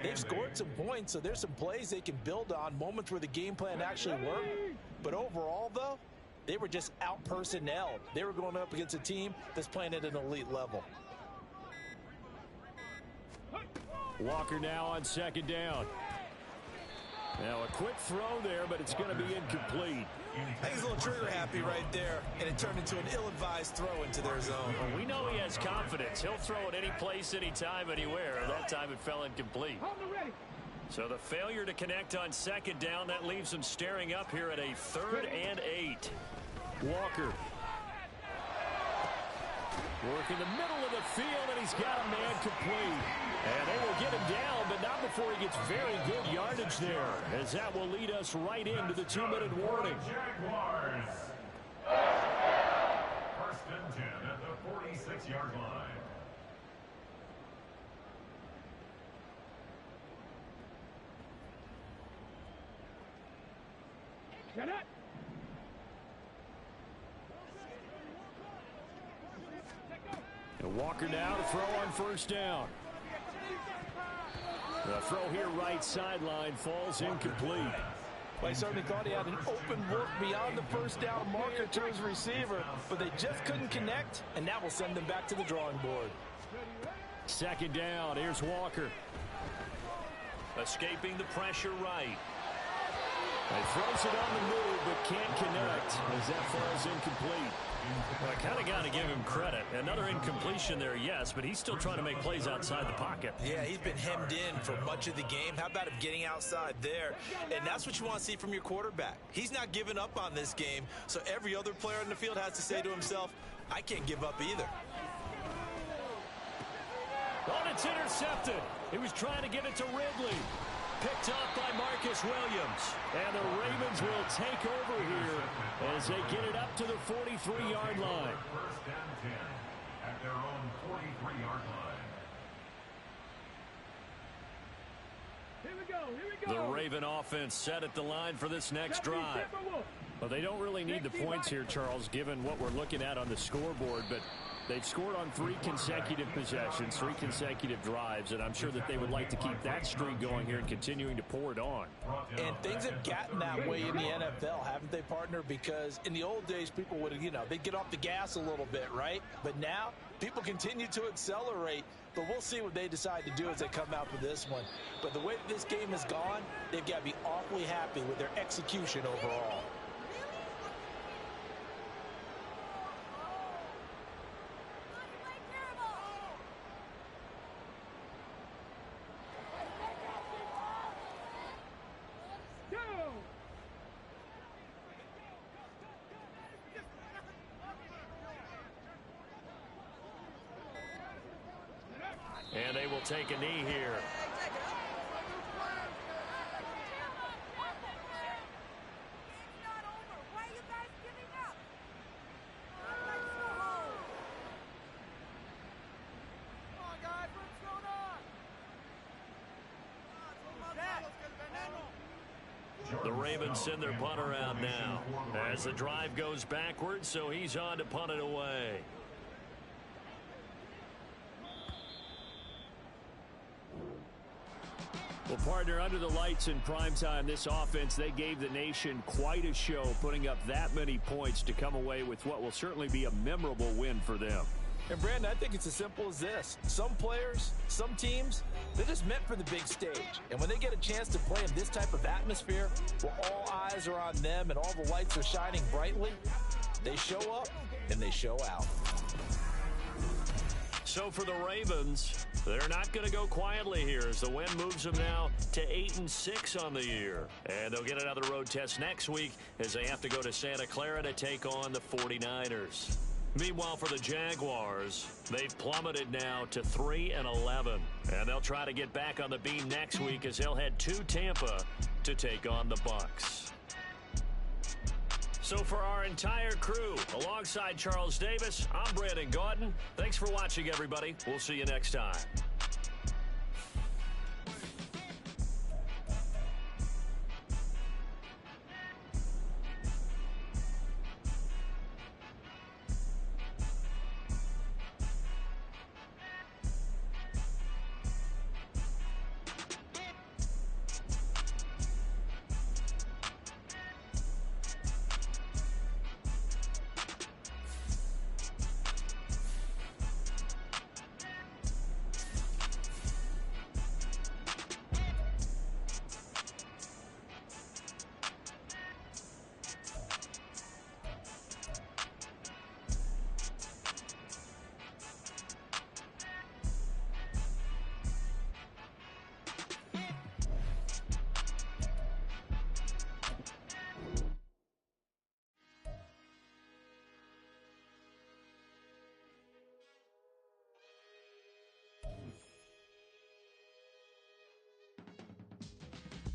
they've scored some points, so there's some plays they can build on, moments where the game plan actually worked. But overall, though, they were just out-personnelled. They were going up against a team that's playing at an elite level. Walker now on 2nd down. Now a quick throw there, but it's going to be incomplete. I think he's a little trigger happy right there, and it turned into an ill-advised throw into their zone. Well, we know he has confidence. He'll throw it any place, anytime, anywhere. That time it fell incomplete. So the failure to connect on 2nd down, that leaves them staring up here at a 3rd and 8. Walker. Work in the middle of the field, and he's got a man complete. And they will get him down, but not before he gets very good yardage there, as that will lead us right into the 2-minute warning. Jaguars. First and 10 at the 46-yard line. Get it. And Walker now to throw on 1st down. The throw here right sideline falls incomplete. Well, he certainly thought he had an open look beyond the first down marker to his receiver, but they just couldn't connect, and that will send them back to the drawing board. Second down. Here's Walker. Escaping the pressure right. He throws it on the move, but can't connect as that falls incomplete. Well, I kind of got to give him credit. Another incompletion there, yes, but he's still trying to make plays outside the pocket. Yeah, he's been hemmed in for much of the game. How about him getting outside there? And that's what you want to see from your quarterback. He's not giving up on this game, so every other player on the field has to say to himself, I can't give up either. Oh, it's intercepted. He was trying to get it to Ridley. Picked up by Marcus Williams. And the Ravens will take over here as they get it up to the 43-yard line. First and 10 at their own 43-yard line. The Raven offense set at the line for this next drive. Well, they don't really need the points here, Charles, given what we're looking at on the scoreboard, but they've scored on 3 consecutive possessions, 3 consecutive drives, and I'm sure that they would like to keep that streak going here and continuing to pour it on. And things have gotten that way in the NFL, haven't they, partner? Because in the old days, people would, they'd get off the gas a little bit, right? But now, people continue to accelerate, but we'll see what they decide to do as they come out for this one. But the way that this game has gone, they've got to be awfully happy with their execution overall. And they will take a knee here. The Ravens send their punter out now as the drive goes backwards, so he's on to punt it away. Well, partner, under the lights in primetime, this offense, they gave the nation quite a show, putting up that many points to come away with what will certainly be a memorable win for them. And, Brandon, I think it's as simple as this. Some players, some teams, they're just meant for the big stage. And when they get a chance to play in this type of atmosphere, where all eyes are on them and all the lights are shining brightly, they show up and they show out. So for the Ravens, they're not going to go quietly here as the win moves them now to 8-6 on the year. And they'll get another road test next week as they have to go to Santa Clara to take on the 49ers. Meanwhile, for the Jaguars, they've plummeted now to 3-11. And they'll try to get back on the beam next week as they'll head to Tampa to take on the Bucs. So for our entire crew, alongside Charles Davis, I'm Brandon Gaudin. Thanks for watching, everybody. We'll see you next time.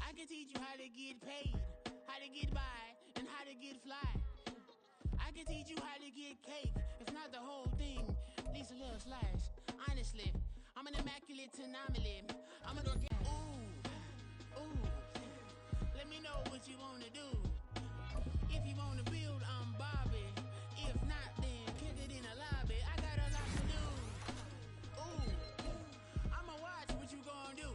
I can teach you how to get paid, how to get by, and how to get fly. I can teach you how to get cake, if not the whole thing, at least a little slice. Honestly, I'm an immaculate anomaly. I'm gonna get let me know what you wanna do. If you wanna build, I'm Bobby. If not, then kick it in the lobby. I got a lot to do. I'ma watch what you gonna do.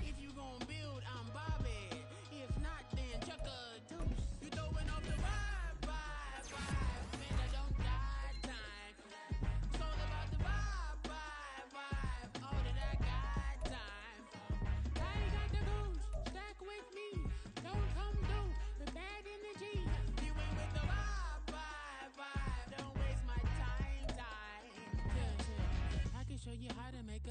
If you gonna build, I'm Bobby. If not, then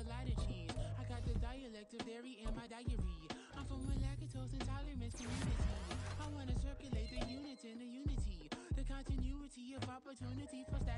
lot of cheese. I got the dialect of dairy in my diary. I'm from a lactose intolerance community. I wanna circulate the units in the unity, the continuity of opportunity for stacking.